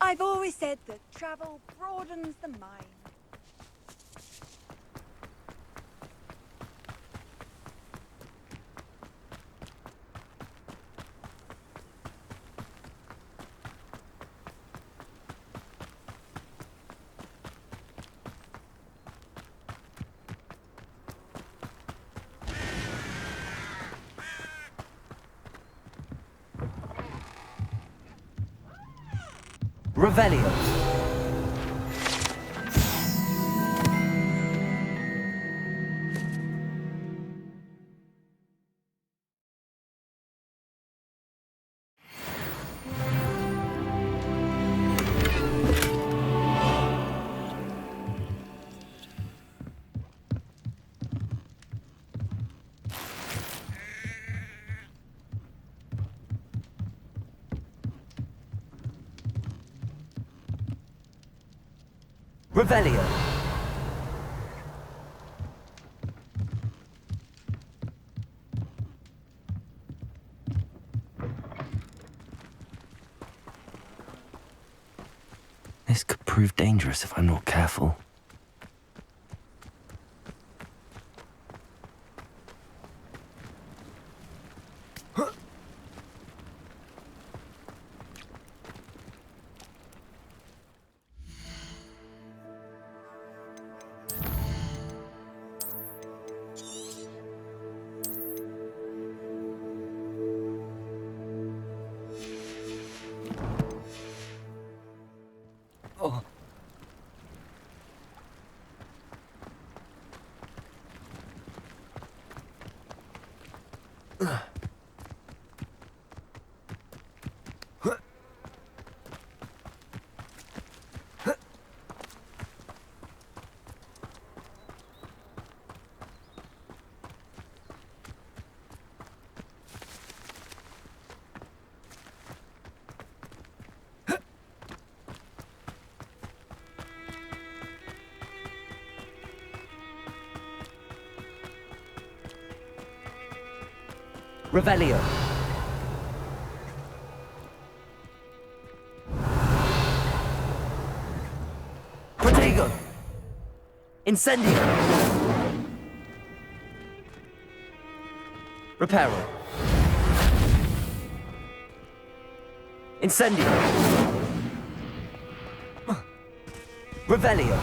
I've always said that travel broadens the mind. Revelio. Revelio. This could prove dangerous if I'm not careful. Oh. Revelio. Protego. Incendio. Reparo. Incendio. Revelio.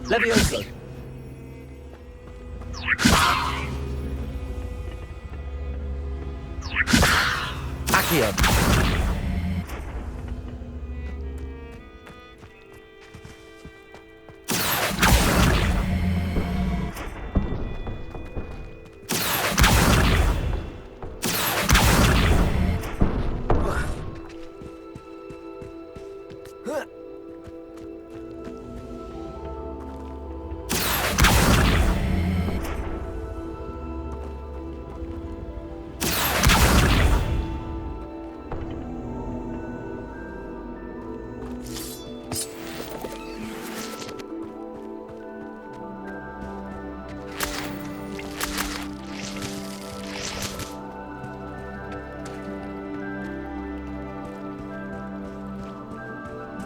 Levioso. Accio.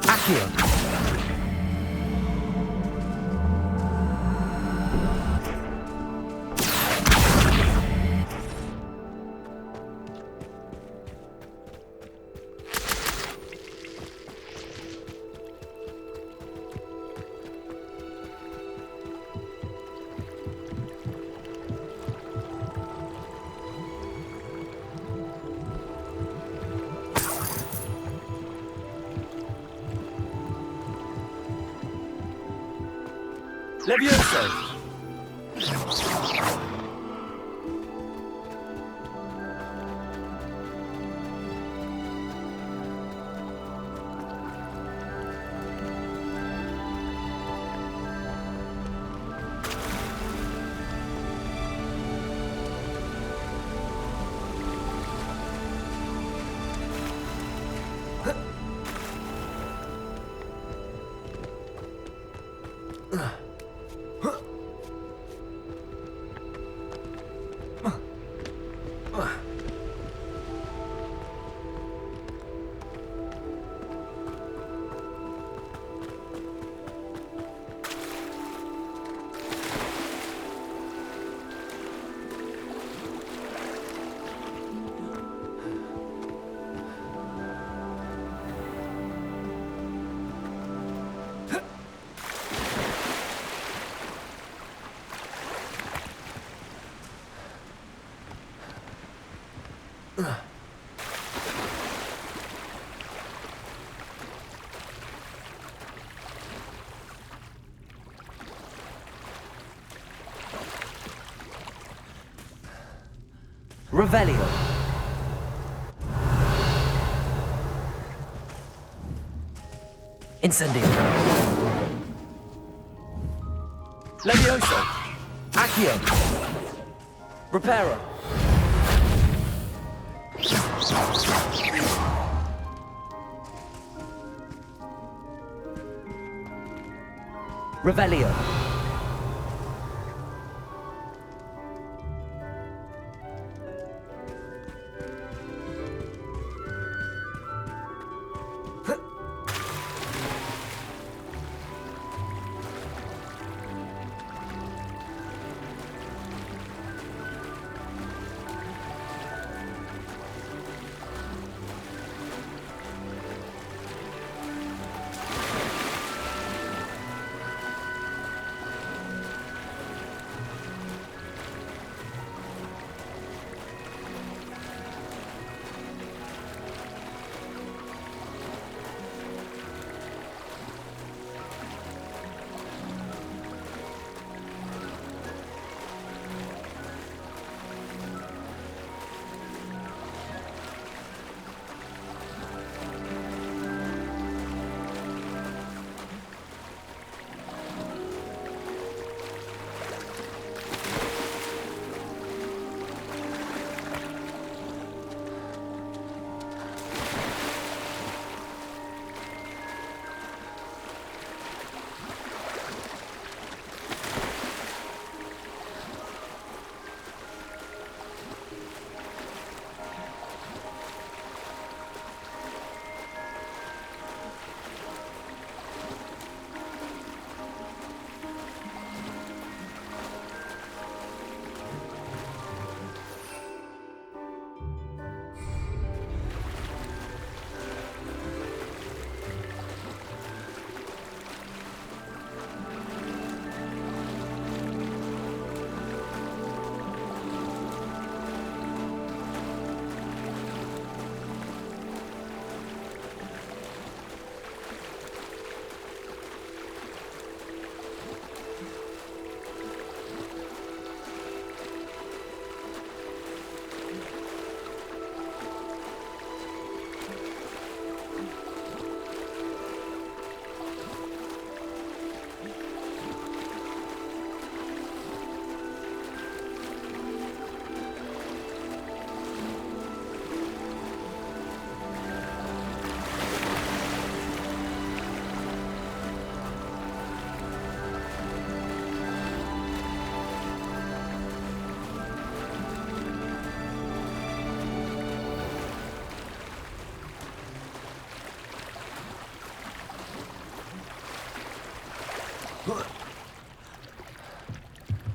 Accio. Levioso. Revelio. Incendio. Levioso. Accio. Reparo. Revelio.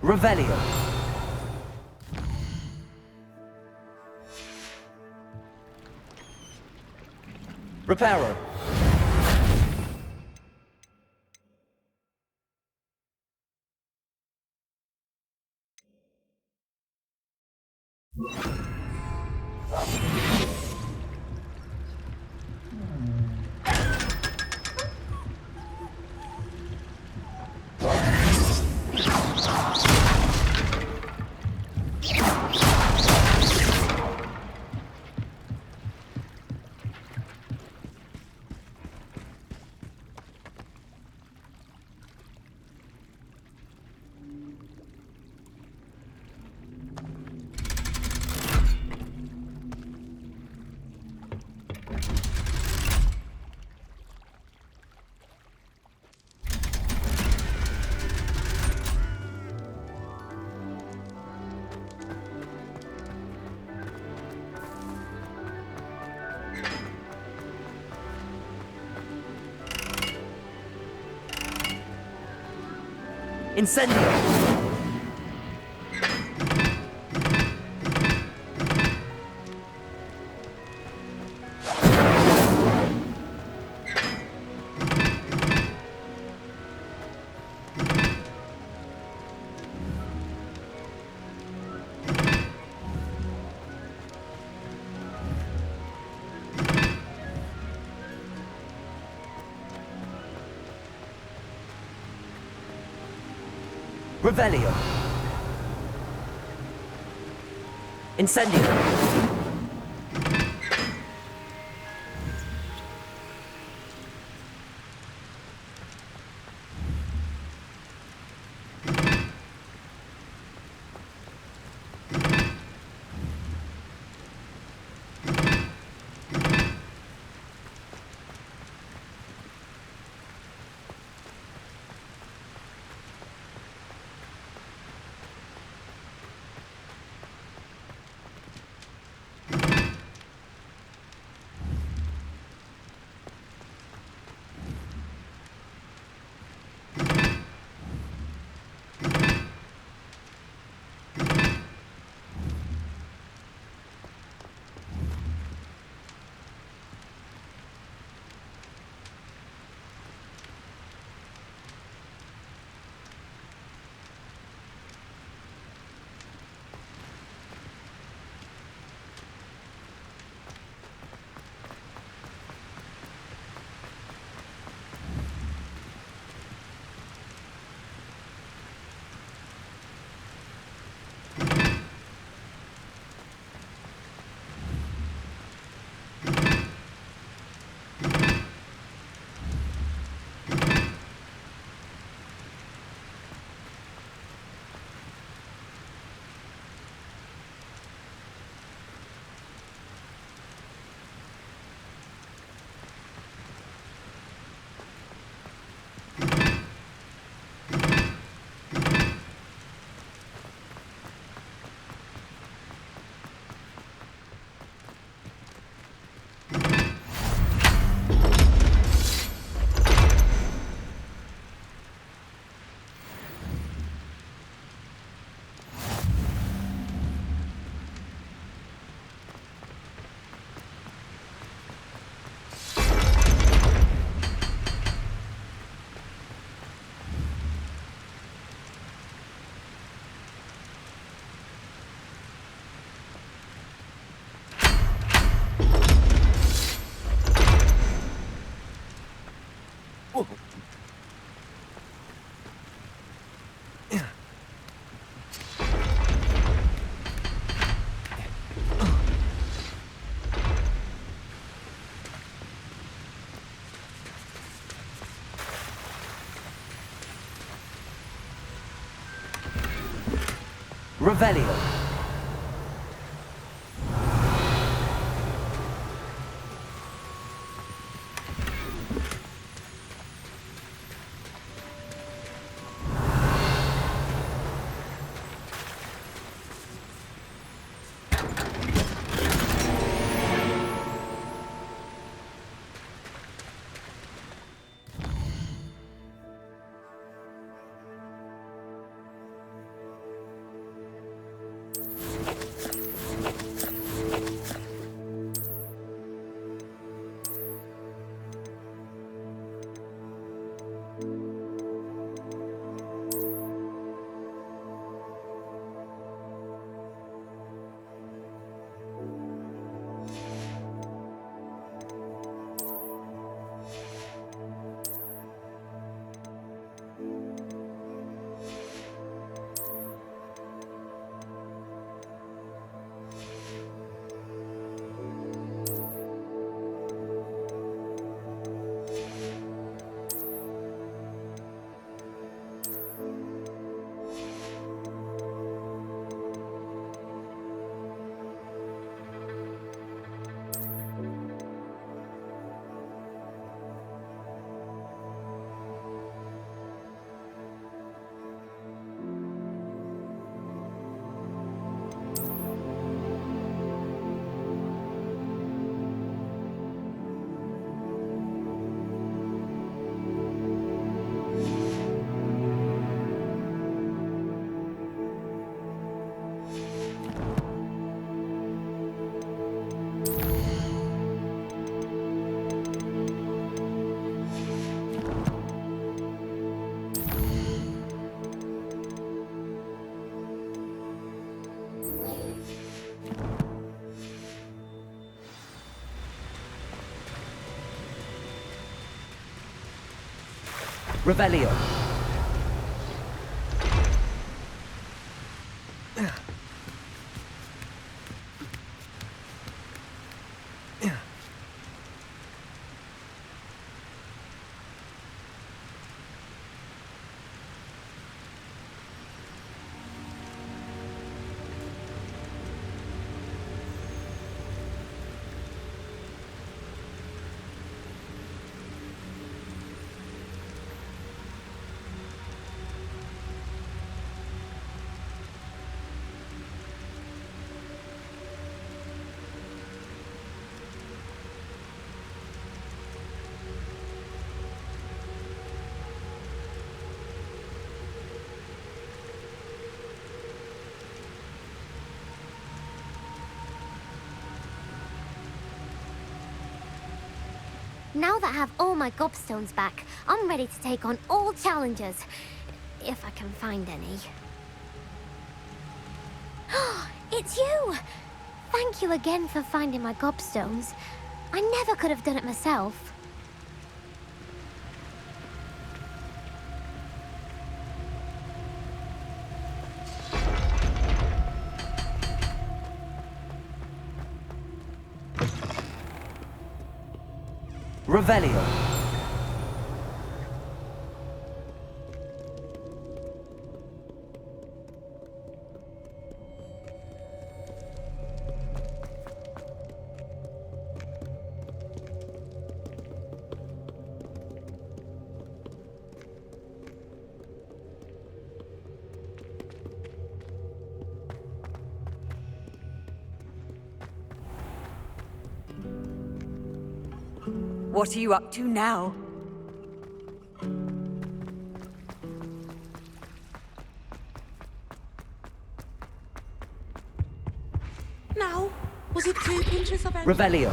Revelio. Reparo. Incendio. Revelio. Incendio. Revelio. Revelio. Now that I have all my gobstones back, I'm ready to take on all challenges. If I can find any. It's you! Thank you again for finding my gobstones. I never could have done it myself. Revelio. What are you up to now? Now, was it 2 pinches of Revelio.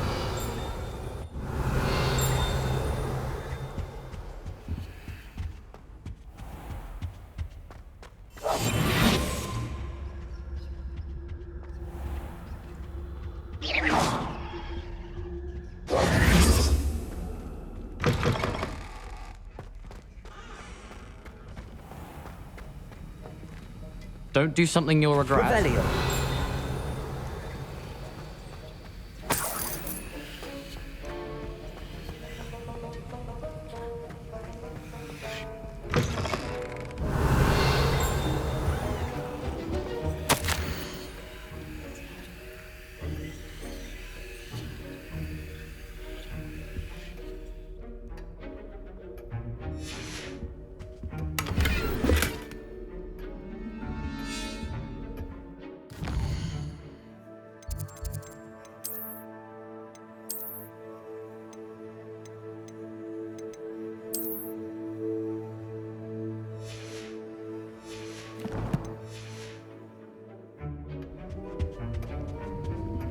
Don't do something you'll regret. Revelio.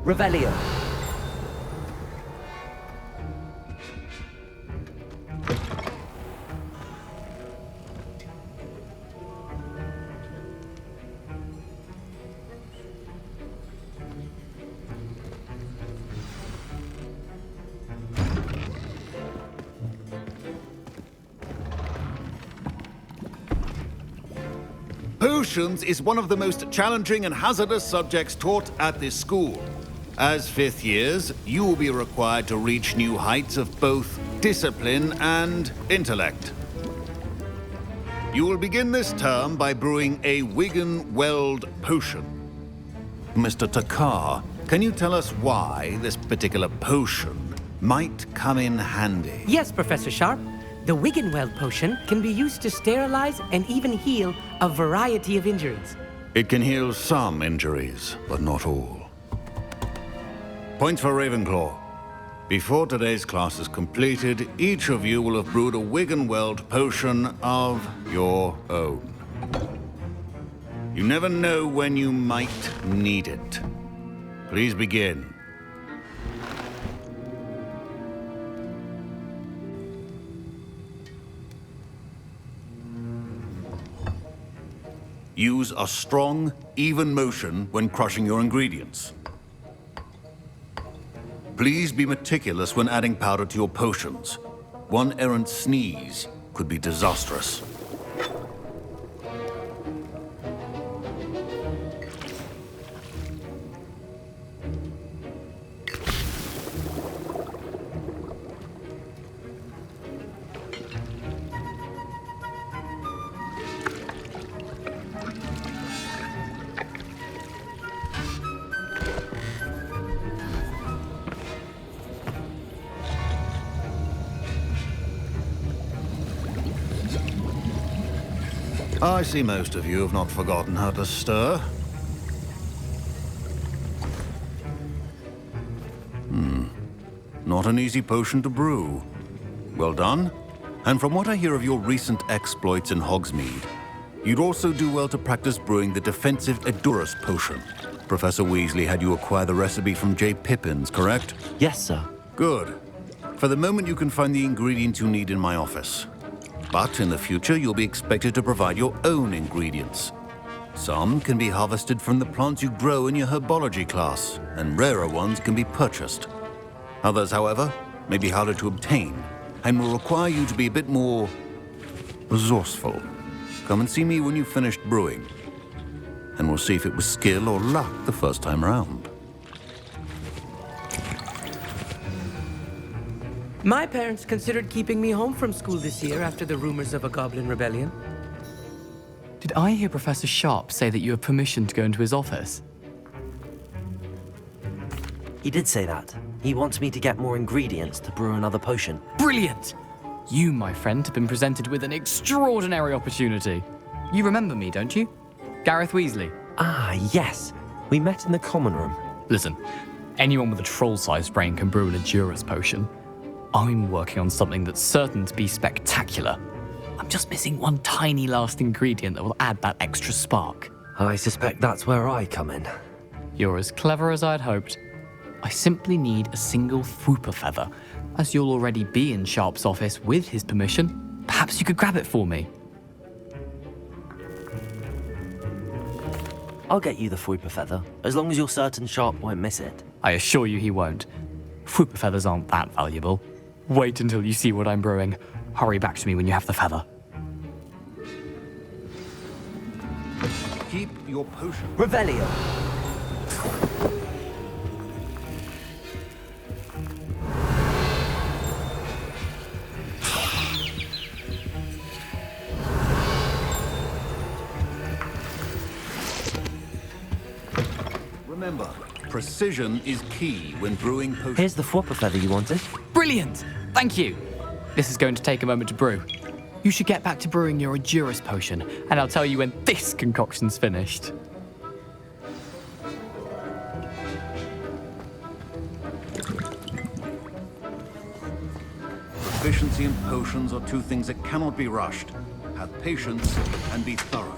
Revelio. Potions is one of the most challenging and hazardous subjects taught at this school. As 5th years, you will be required to reach new heights of both discipline and intellect. You will begin this term by brewing a Wiggenweld potion. Mr. Takar, can you tell us why this particular potion might come in handy? Yes, Professor Sharp. The Wiggenweld potion can be used to sterilize and even heal a variety of injuries. It can heal some injuries, but not all. Points for Ravenclaw. Before today's class is completed, each of you will have brewed a Wiggenweld potion of your own. You never know when you might need it. Please begin. Use a strong, even motion when crushing your ingredients. Please be meticulous when adding powder to your potions. One errant sneeze could be disastrous. I see most of you have not forgotten how to stir. Not an easy potion to brew. Well done. And from what I hear of your recent exploits in Hogsmeade, you'd also do well to practice brewing the defensive Edurus potion. Professor Weasley had you acquire the recipe from J. Pippins, correct? Yes, sir. Good. For the moment, you can find the ingredients you need in my office. But in the future, you'll be expected to provide your own ingredients. Some can be harvested from the plants you grow in your herbology class, and rarer ones can be purchased. Others, however, may be harder to obtain, and will require you to be a bit more resourceful. Come and see me when you've finished brewing, and we'll see if it was skill or luck the first time round. My parents considered keeping me home from school this year after the rumors of a goblin rebellion. Did I hear Professor Sharp say that you have permission to go into his office? He did say that. He wants me to get more ingredients to brew another potion. Brilliant! You, my friend, have been presented with an extraordinary opportunity. You remember me, don't you? Gareth Weasley. Ah, yes. We met in the common room. Listen, anyone with a troll-sized brain can brew an Edurus potion. I'm working on something that's certain to be spectacular. I'm just missing one tiny last ingredient that will add that extra spark. I suspect that's where I come in. You're as clever as I'd hoped. I simply need a single Fwooper feather. As you'll already be in Sharp's office with his permission, perhaps you could grab it for me. I'll get you the Fwooper feather, as long as you're certain Sharp won't miss it. I assure you he won't. Fwooper feathers aren't that valuable. Wait until you see what I'm brewing. Hurry back to me when you have the feather. Keep your potion. Revelio. Remember, precision is key when brewing potions. Here's the Fwooper feather you wanted. Brilliant! Thank you. This is going to take a moment to brew. You should get back to brewing your Edurus potion, and I'll tell you when this concoction's finished. Proficiency and potions are two things that cannot be rushed. Have patience and be thorough.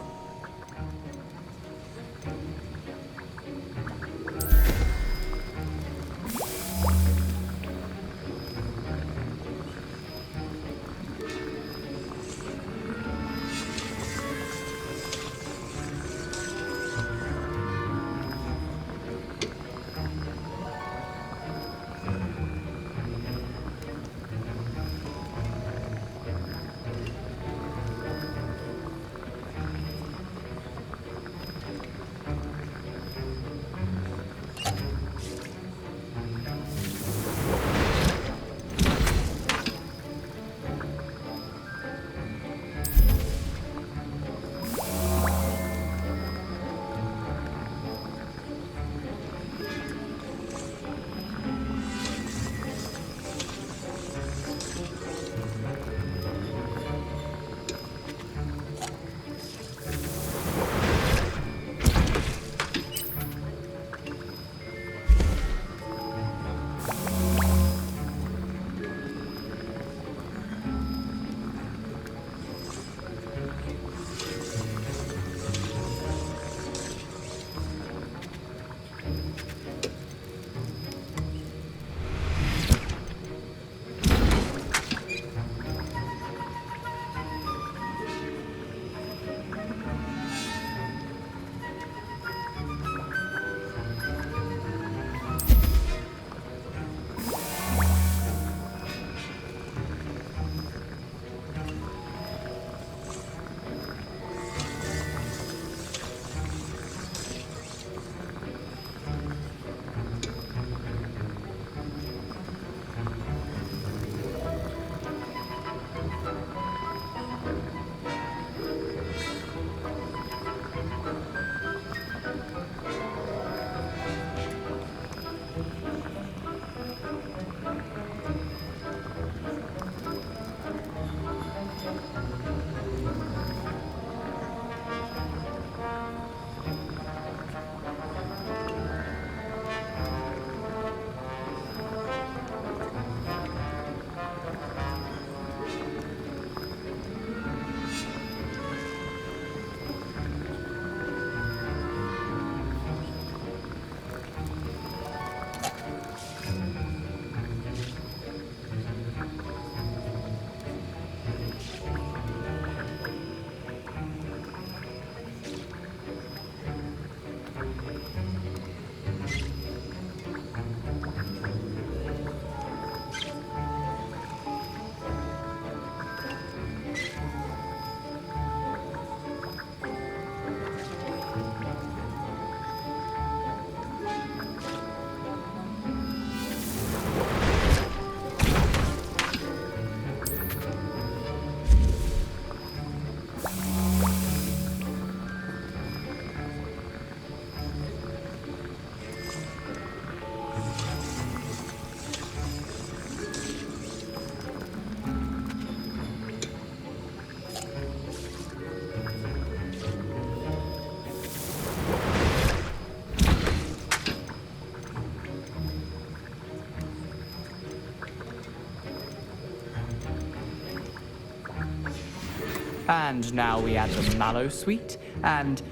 And now we add the mallow sweet, and...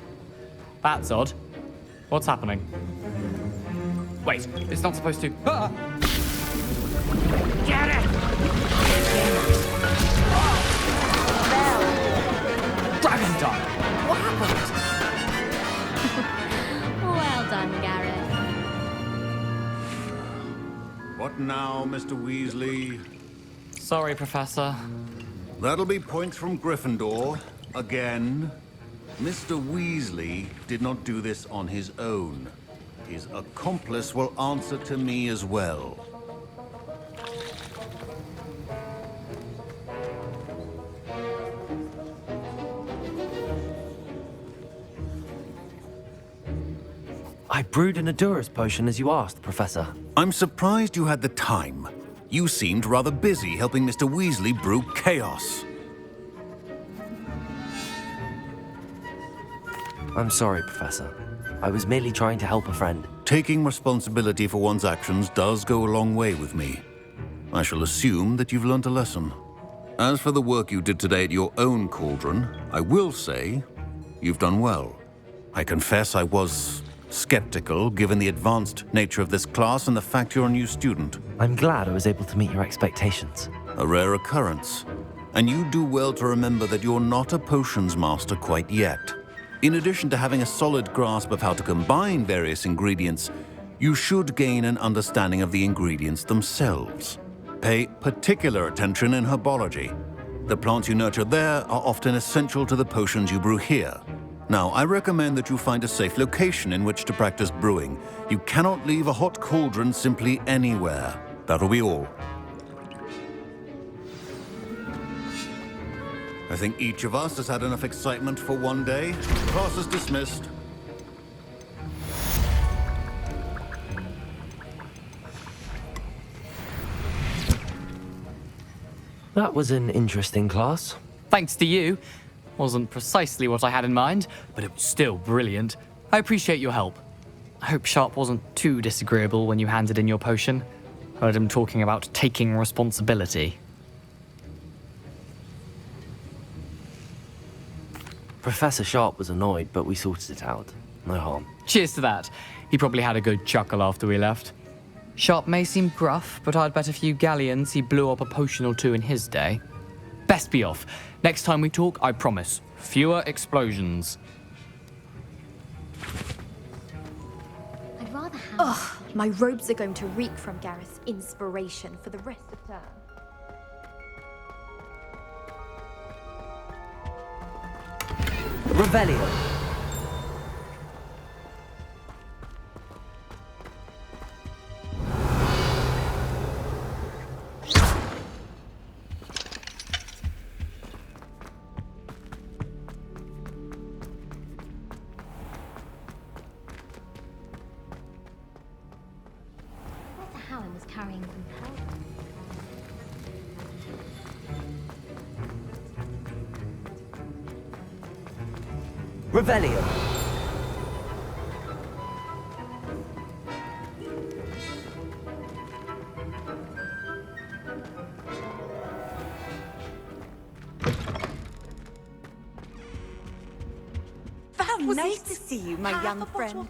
That's odd. What's happening? Wait, it's not supposed to... Ah! Get it! Dragon time! What happened? Well done, Gareth. What now, Mr. Weasley? Sorry, Professor. That'll be points from Gryffindor. Again. Mr. Weasley did not do this on his own. His accomplice will answer to me as well. I brewed an Adurus potion as you asked, Professor. I'm surprised you had the time. You seemed rather busy helping Mr. Weasley brew chaos. I'm sorry, Professor. I was merely trying to help a friend. Taking responsibility for one's actions does go a long way with me. I shall assume that you've learnt a lesson. As for the work you did today at your own cauldron, I will say you've done well. I confess I was skeptical, given the advanced nature of this class and the fact you're a new student. I'm glad I was able to meet your expectations. A rare occurrence. And you do well to remember that you're not a potions master quite yet. In addition to having a solid grasp of how to combine various ingredients, you should gain an understanding of the ingredients themselves. Pay particular attention in herbology. The plants you nurture there are often essential to the potions you brew here. Now, I recommend that you find a safe location in which to practice brewing. You cannot leave a hot cauldron simply anywhere. That'll be all. I think each of us has had enough excitement for one day. Class is dismissed. That was an interesting class. Thanks to you. Wasn't precisely what I had in mind, but it was still brilliant. I appreciate your help. I hope Sharp wasn't too disagreeable when you handed in your potion. Heard him talking about taking responsibility. Professor Sharp was annoyed, but we sorted it out. No harm. Cheers to that. He probably had a good chuckle after we left. Sharp may seem gruff, but I'd bet a few galleons he blew up a potion or two in his day. Best be off. Next time we talk, I promise, fewer explosions. I'd rather have... Ugh, my robes are going to reek from Gareth's inspiration for the rest of term. Revelio. Professor Howard was carrying some powder. Revelio. How nice to see you, my young friend.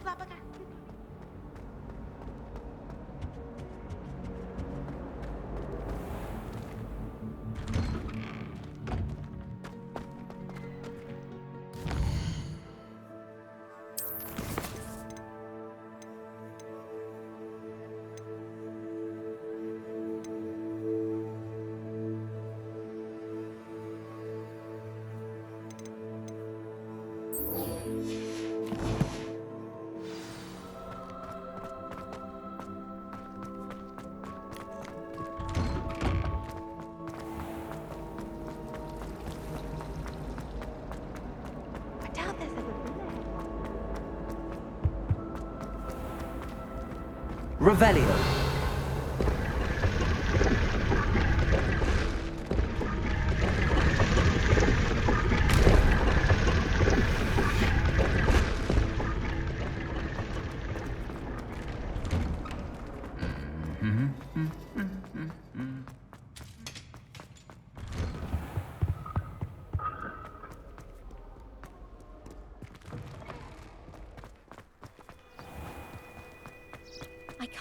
Revelio.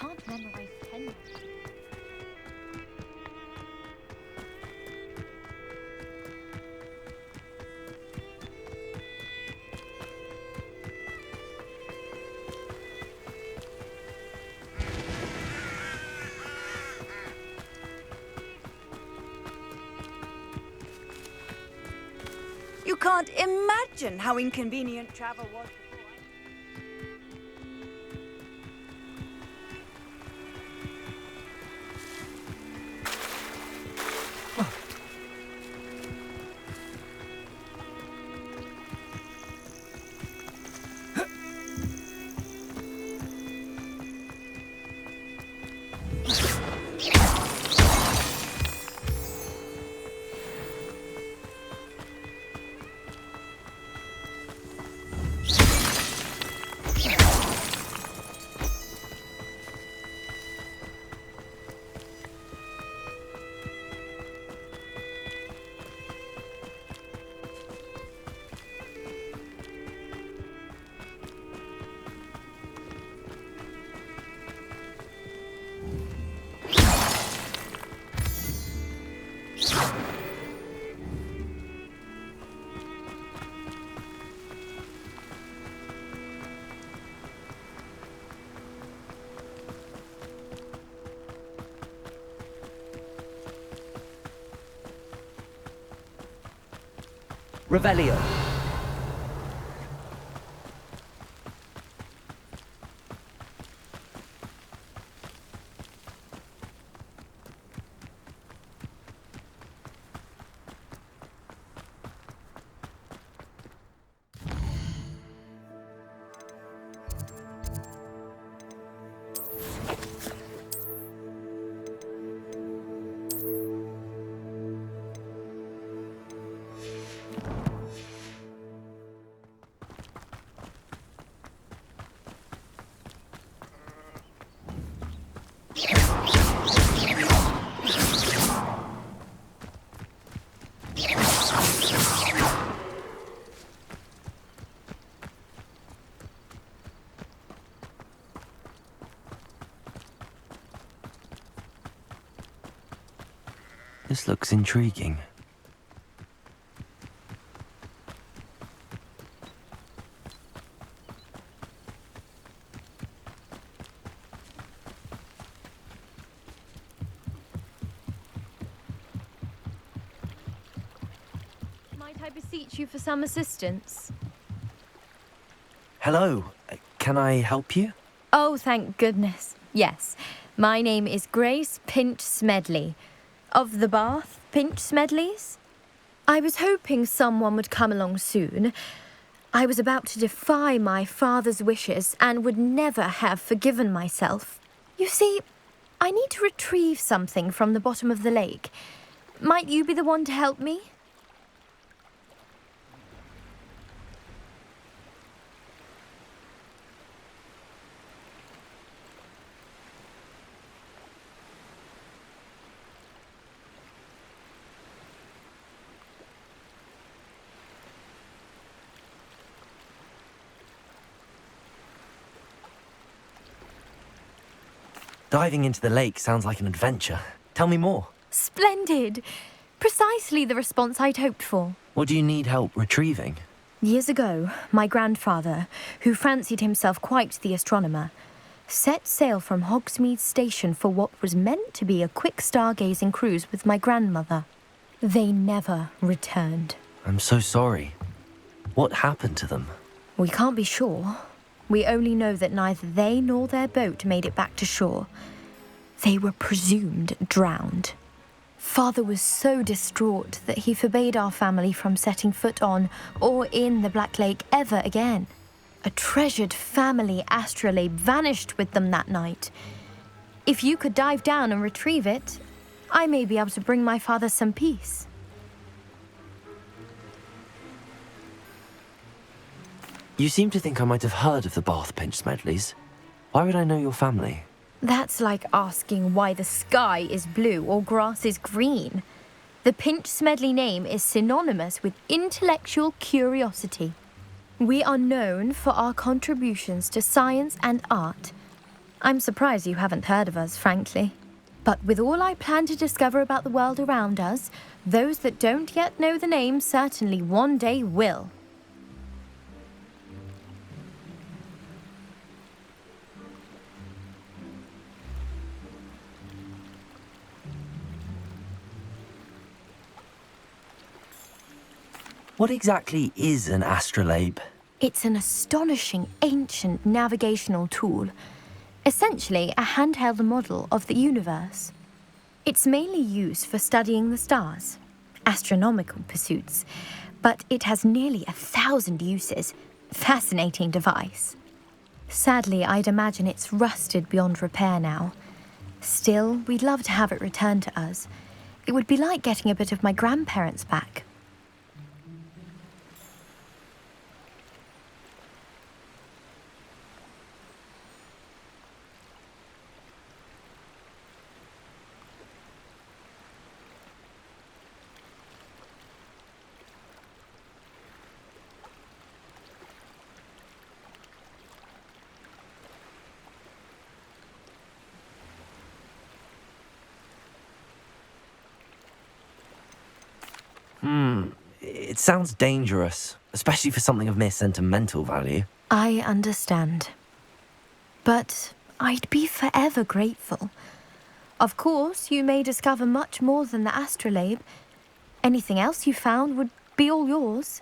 can't memorize 10. You can't imagine how inconvenient travel was before. Revelio. This looks intriguing. Might I beseech you for some assistance? Hello, can I help you? Oh, thank goodness. Yes. My name is Grace Pinch Smedley. Of the Bath Pinch Smedleys? I was hoping someone would come along soon. I was about to defy my father's wishes and would never have forgiven myself. You see, I need to retrieve something from the bottom of the lake. Might you be the one to help me? Diving into the lake sounds like an adventure. Tell me more. Splendid! Precisely the response I'd hoped for. What do you need help retrieving? Years ago, my grandfather, who fancied himself quite the astronomer, set sail from Hogsmeade Station for what was meant to be a quick stargazing cruise with my grandmother. They never returned. I'm so sorry. What happened to them? We can't be sure. We only know that neither they nor their boat made it back to shore. They were presumed drowned. Father was so distraught that he forbade our family from setting foot on or in the Black Lake ever again. A treasured family astrolabe vanished with them that night. If you could dive down and retrieve it, I may be able to bring my father some peace. You seem to think I might have heard of the Bath Pinch Smedleys. Why would I know your family? That's like asking why the sky is blue or grass is green. The Pinch Smedley name is synonymous with intellectual curiosity. We are known for our contributions to science and art. I'm surprised you haven't heard of us, frankly. But with all I plan to discover about the world around us, those that don't yet know the name certainly one day will. What exactly is an astrolabe? It's an astonishing ancient navigational tool, essentially a handheld model of the universe. It's mainly used for studying the stars, astronomical pursuits, but it has nearly 1,000 uses. Fascinating device. Sadly, I'd imagine it's rusted beyond repair now. Still, we'd love to have it returned to us. It would be like getting a bit of my grandparents back. It sounds dangerous, especially for something of mere sentimental value. I understand. But I'd be forever grateful. Of course, you may discover much more than the astrolabe. Anything else you found would be all yours.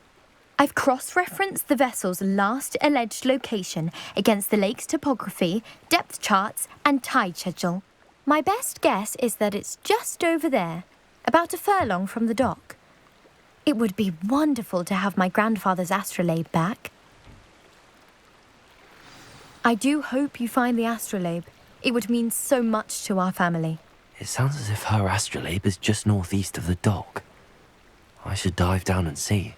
I've cross-referenced the vessel's last alleged location against the lake's topography, depth charts, and tide schedule. My best guess is that it's just over there, about a furlong from the dock. It would be wonderful to have my grandfather's astrolabe back. I do hope you find the astrolabe. It would mean so much to our family. It sounds as if her astrolabe is just northeast of the dock. I should dive down and see.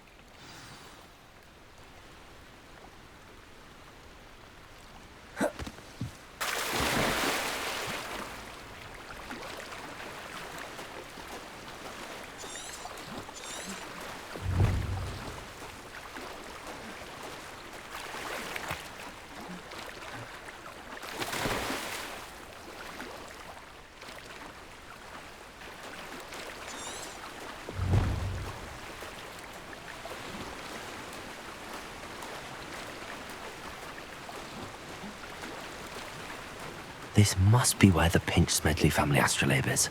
This must be where the Pinch-Smedley family astrolabe is.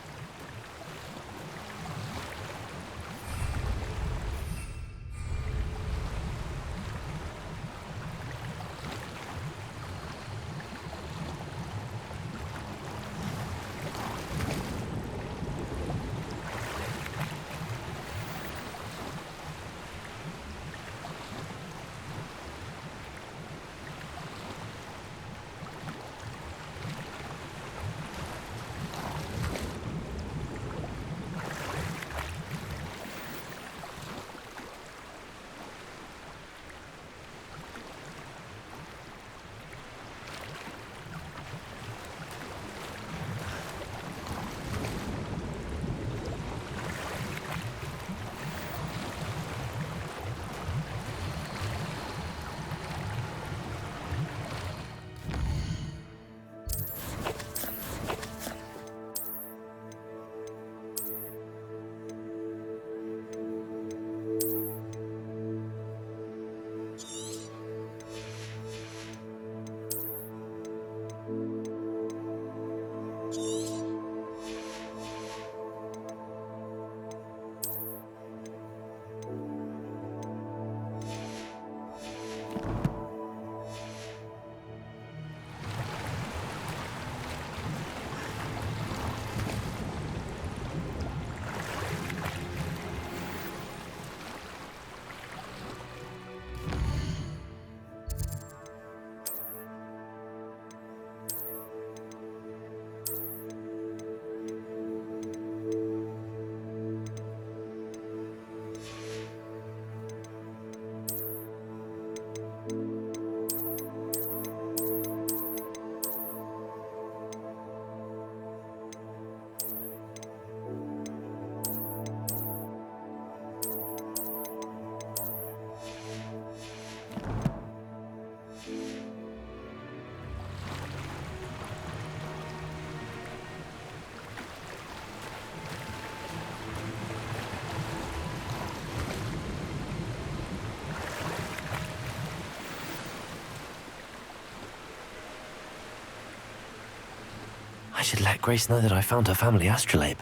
I should let Grace know that I found her family astrolabe.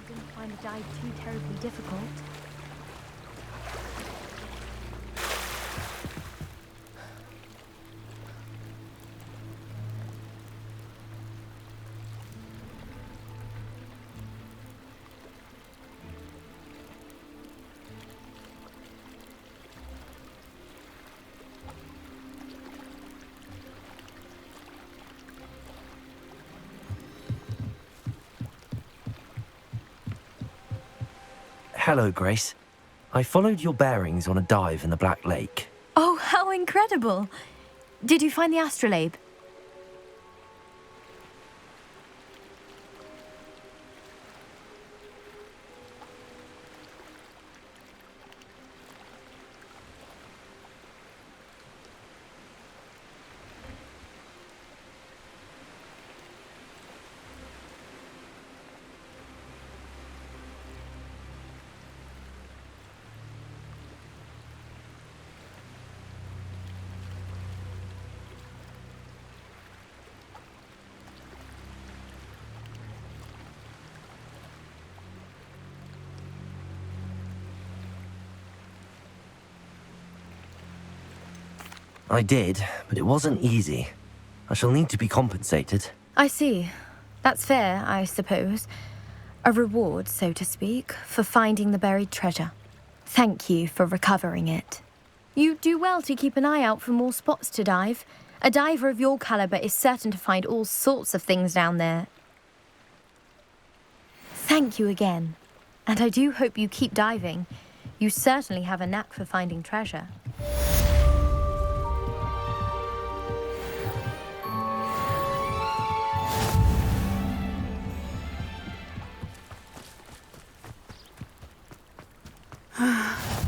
Didn't find the dive too terribly difficult. Hello, Grace. I followed your bearings on a dive in the Black Lake. Oh, how incredible! Did you find the astrolabe? I did, but it wasn't easy. I shall need to be compensated. I see. That's fair, I suppose. A reward, so to speak, for finding the buried treasure. Thank you for recovering it. You do well to keep an eye out for more spots to dive. A diver of your caliber is certain to find all sorts of things down there. Thank you again. And I do hope you keep diving. You certainly have a knack for finding treasure.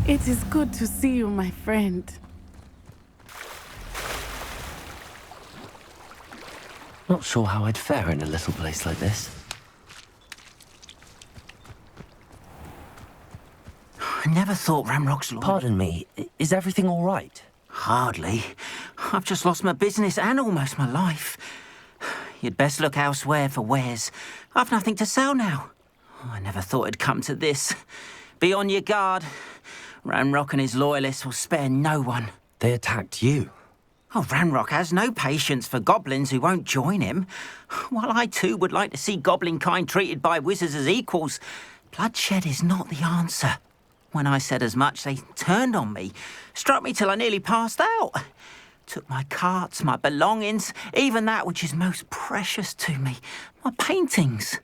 It is good to see you, my friend. Not sure how I'd fare in a little place like this. I never thought Ramrock's lord... Pardon me, is everything all right? Hardly. I've just lost my business and almost my life. You'd best look elsewhere for wares. I've nothing to sell now. I never thought it'd come to this. Be on your guard. Ramrock and his loyalists will spare no one. They attacked you. Oh, Ramrock has no patience for goblins who won't join him. While I too would like to see goblin kind treated by wizards as equals, bloodshed is not the answer. When I said as much, they turned on me, struck me till I nearly passed out. Took my carts, my belongings, even that which is most precious to me, my paintings.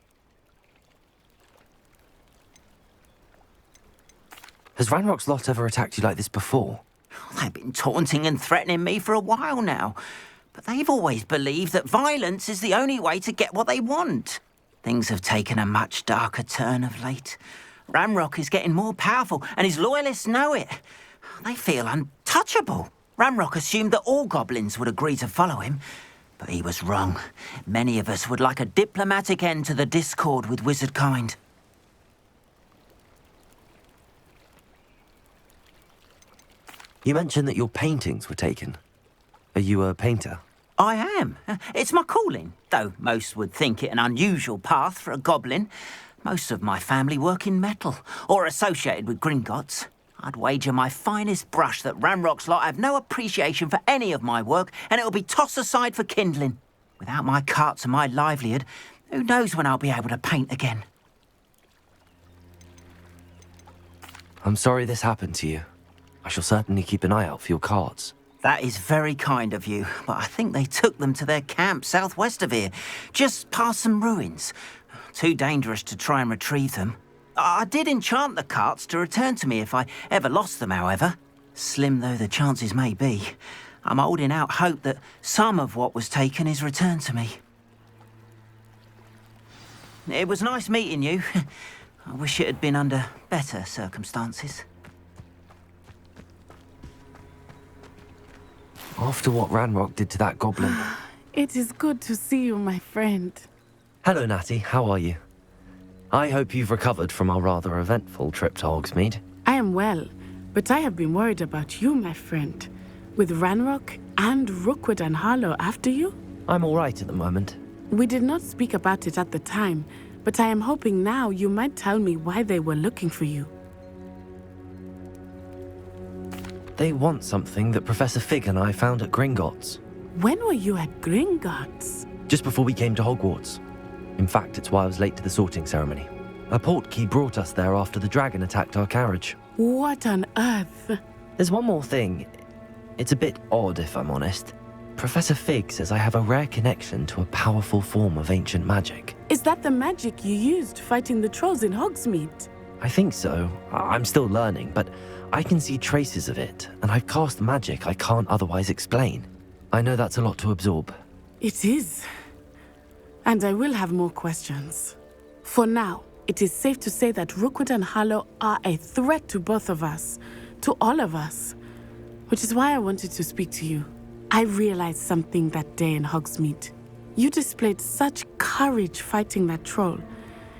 Has Ranrock's lot ever attacked you like this before? They've been taunting and threatening me for a while now, but they've always believed that violence is the only way to get what they want. Things have taken a much darker turn of late. Ramrock is getting more powerful, and his loyalists know it. They feel untouchable. Ramrock assumed that all goblins would agree to follow him, but he was wrong. Many of us would like a diplomatic end to the discord with wizard kind. You mentioned that your paintings were taken. Are you a painter? I am. It's my calling, though most would think it an unusual path for a goblin. Most of my family work in metal, or associated with Gringotts. I'd wager my finest brush that Ramrock's lot have no appreciation for any of my work, and it'll be tossed aside for kindling. Without my carts and my livelihood, who knows when I'll be able to paint again? I'm sorry this happened to you. I shall certainly keep an eye out for your carts. That is very kind of you, but I think they took them to their camp southwest of here, just past some ruins. Too dangerous to try and retrieve them. I did enchant the carts to return to me if I ever lost them, however. Slim though the chances may be, I'm holding out hope that some of what was taken is returned to me. It was nice meeting you. I wish it had been under better circumstances. After what Ranrock did to that goblin. It is good to see you, my friend. Hello, Natty. How are you? I hope you've recovered from our rather eventful trip to Hogsmeade. I am well, but I have been worried about you, my friend. With Ranrock and Rookwood and Harlow after you? I'm all right at the moment. We did not speak about it at the time, but I am hoping now you might tell me why they were looking for you. They want something that Professor Fig and I found at Gringotts. When were you at Gringotts? Just before we came to Hogwarts. In fact, it's why I was late to the sorting ceremony. A portkey brought us there after the dragon attacked our carriage. What on earth? There's one more thing. It's a bit odd, if I'm honest. Professor Fig says I have a rare connection to a powerful form of ancient magic. Is that the magic you used fighting the trolls in Hogsmeade? I think so. I'm still learning, but I can see traces of it, and I've cast magic I can't otherwise explain. I know that's a lot to absorb. It is. And I will have more questions. For now, it is safe to say that Rookwood and Harlow are a threat to both of us, to all of us, which is why I wanted to speak to you. I realized something that day in Hogsmeade. You displayed such courage fighting that troll,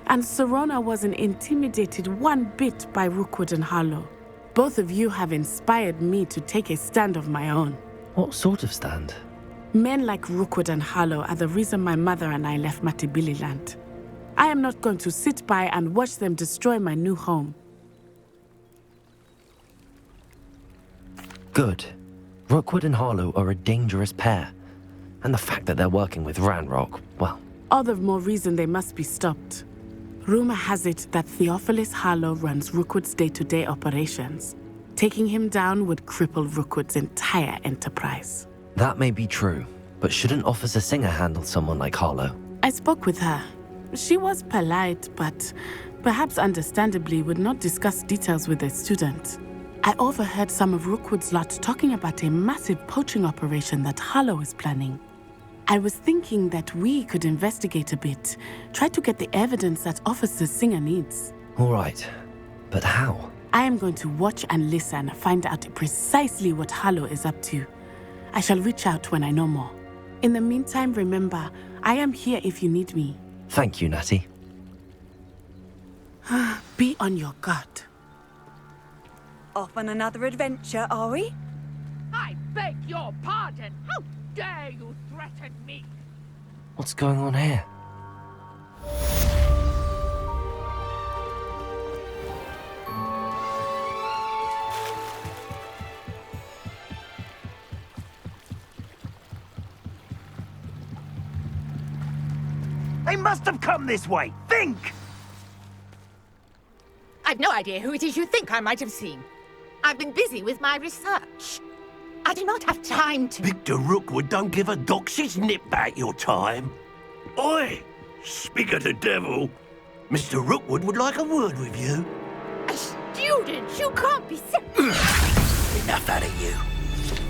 and Serona wasn't intimidated one bit by Rookwood and Harlow. Both of you have inspired me to take a stand of my own. What sort of stand? Men like Rookwood and Harlow are the reason my mother and I left Matabeleland. I am not going to sit by and watch them destroy my new home. Good. Rookwood and Harlow are a dangerous pair. And the fact that they're working with Ranrock, well... All the more reason they must be stopped. Rumor has it that Theophilus Harlow runs Rookwood's day-to-day operations. Taking him down would cripple Rookwood's entire enterprise. That may be true, but shouldn't Officer Singer handle someone like Harlow? I spoke with her. She was polite, but perhaps understandably would not discuss details with a student. I overheard some of Rookwood's lot talking about a massive poaching operation that Harlow is planning. I was thinking that we could investigate a bit, try to get the evidence that Officer Singer needs. All right, but how? I am going to watch and listen, find out precisely what Harlow is up to. I shall reach out when I know more. In the meantime, remember, I am here if you need me. Thank you, Natty. Be on your guard. Off on another adventure, are we? I beg your pardon. How dare you threaten me? What's going on here? They must have come this way. Think! I've no idea who it is you think I might have seen. I've been busy with my research. I do not have time to... Victor Rookwood don't give a doxy's nip back your time. Oi! Speak of the devil. Mr. Rookwood would like a word with you. A student? You can't be so... Enough out of you.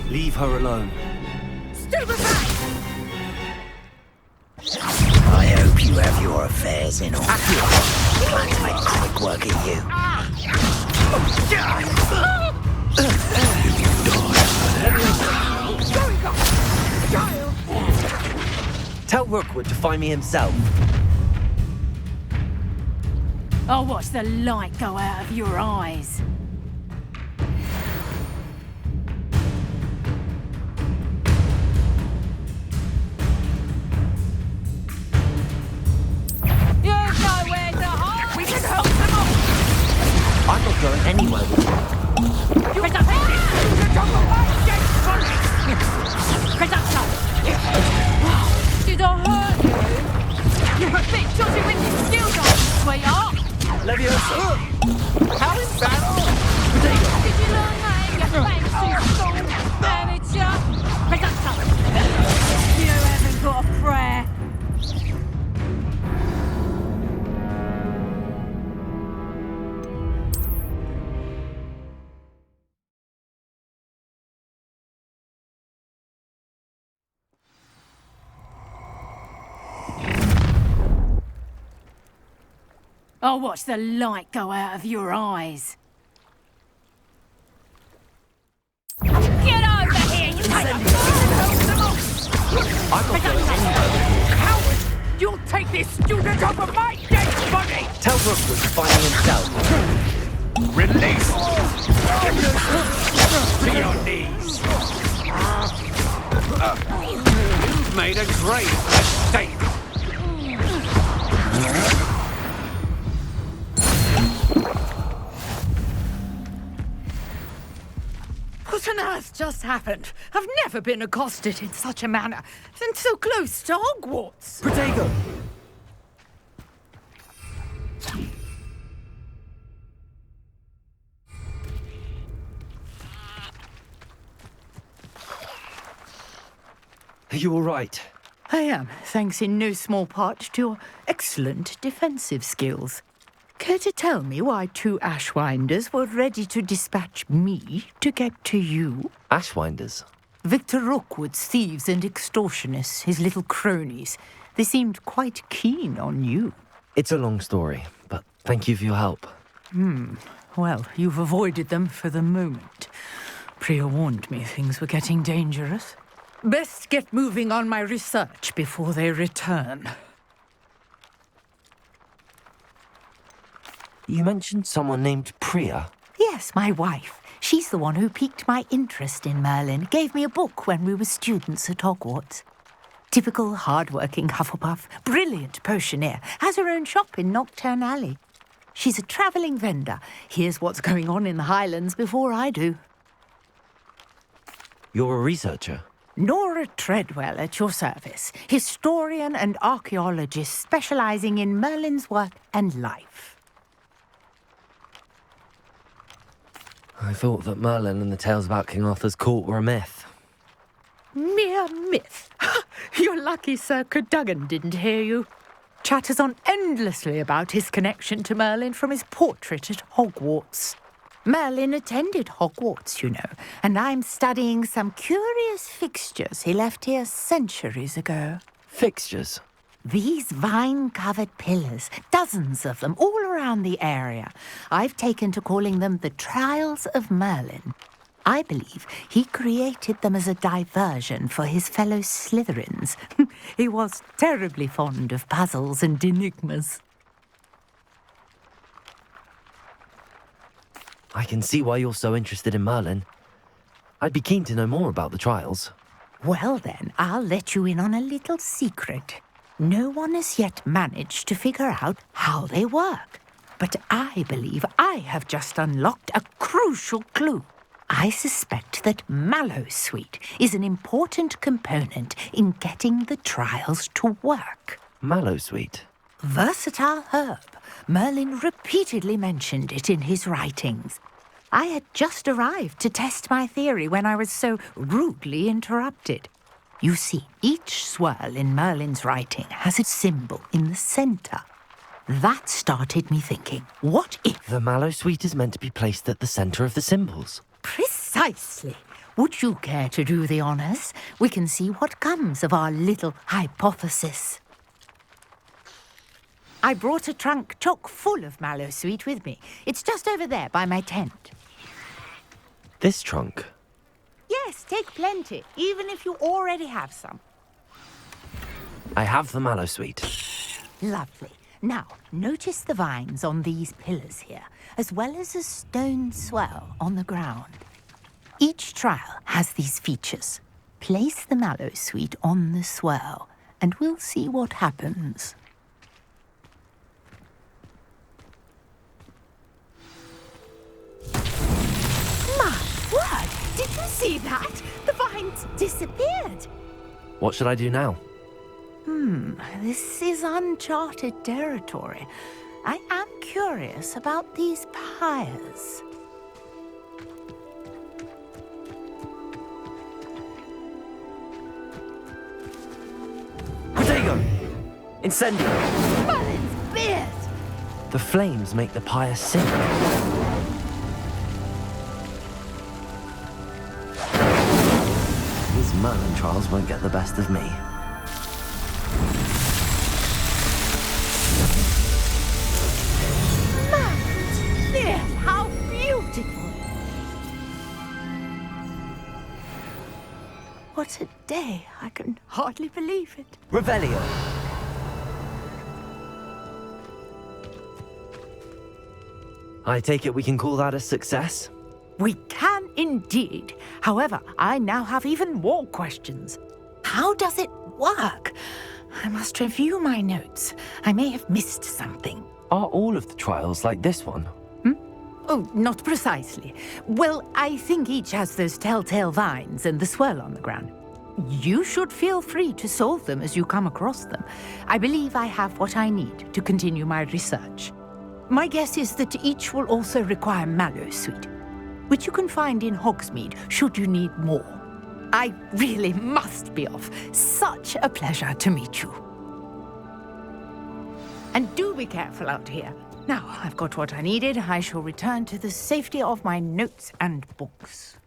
Leave her alone. Stupefy! I hope you have your affairs in order. Plan to make quick work of you. Tell Rookwood to find me himself. I'll watch the light go out of your eyes. You've nowhere to hide! We can help them all! I'm not going anywhere with you. Did I hurt you? You're a bit dodgy with your skills on, sweetheart! Leviosa! How is battle? Did you learn that in your fancy school, manager? You haven't got a prayer. I'll watch the light go out of your eyes. Get over here, you I'm not going anywhere. Coward! You'll take this student over my dead body! Tell Rookwood to find me himself. Release! To your knees! You've made a great mistake! What on earth just happened? I've never been accosted in such a manner, and so close to Hogwarts. Protego! Are you all right? I am, thanks in no small part to your excellent defensive skills. Care to tell me why 2 Ashwinders were ready to dispatch me to get to you? Ashwinders? Victor Rookwood's thieves and extortionists, his little cronies. They seemed quite keen on you. It's a long story, but thank you for your help. Well, you've avoided them for the moment. Priya warned me things were getting dangerous. Best get moving on my research before they return. You mentioned someone named Priya. Yes, my wife. She's the one who piqued my interest in Merlin, gave me a book when we were students at Hogwarts. Typical hard-working Hufflepuff, brilliant potioneer, has her own shop in Nocturne Alley. She's a travelling vendor, hears what's going on in the Highlands before I do. You're a researcher? Nora Treadwell at your service, historian and archaeologist specialising in Merlin's work and life. I thought that Merlin and the tales about King Arthur's court were a myth. Mere myth. You're lucky Sir Cadogan didn't hear you. Chatters on endlessly about his connection to Merlin from his portrait at Hogwarts. Merlin attended Hogwarts, you know, and I'm studying some curious fixtures he left here centuries ago. Fixtures? These vine-covered pillars, dozens of them, all around the area. I've taken to calling them the Trials of Merlin. I believe he created them as a diversion for his fellow Slytherins. He was terribly fond of puzzles and enigmas. I can see why you're so interested in Merlin. I'd be keen to know more about the trials. Well then, I'll let you in on a little secret. No one has yet managed to figure out how they work. But I believe I have just unlocked a crucial clue. I suspect that Mallowsweet is an important component in getting the trials to work. Mallowsweet? Versatile herb. Merlin repeatedly mentioned it in his writings. I had just arrived to test my theory when I was so rudely interrupted. You see, each swirl in Merlin's writing has its symbol in the centre. That started me thinking, what if... The Mallowsweet is meant to be placed at the centre of the symbols. Precisely. Would you care to do the honours? We can see what comes of our little hypothesis. I brought a trunk chock full of Mallowsweet with me. It's just over there by my tent. This trunk? Yes, take plenty, even if you already have some. I have the Mallowsweet. Lovely. Now, notice the vines on these pillars here, as well as a stone swell on the ground. Each trial has these features. Place the Mallowsweet on the swell, and we'll see what happens. My word! Did you see that? The vines disappeared. What should I do now? This is uncharted territory. I am curious about these pyres. Protego! Incendio! Merlin's beard! The flames make the pyre sink. These Merlin trials won't get the best of me. what a day. I can hardly believe it. Revelio. I take it we can call that a success? We can indeed. However, I now have even more questions. How does it work? I must review my notes. I may have missed something. Are all of the trials like this one? Oh, not precisely. Well, I think each has those telltale vines and the swirl on the ground. You should feel free to solve them as you come across them. I believe I have what I need to continue my research. My guess is that each will also require mallow sweet, which you can find in Hogsmeade should you need more. I really must be off. Such a pleasure to meet you. And do be careful out here. Now I've got what I needed. I shall return to the safety of my notes and books.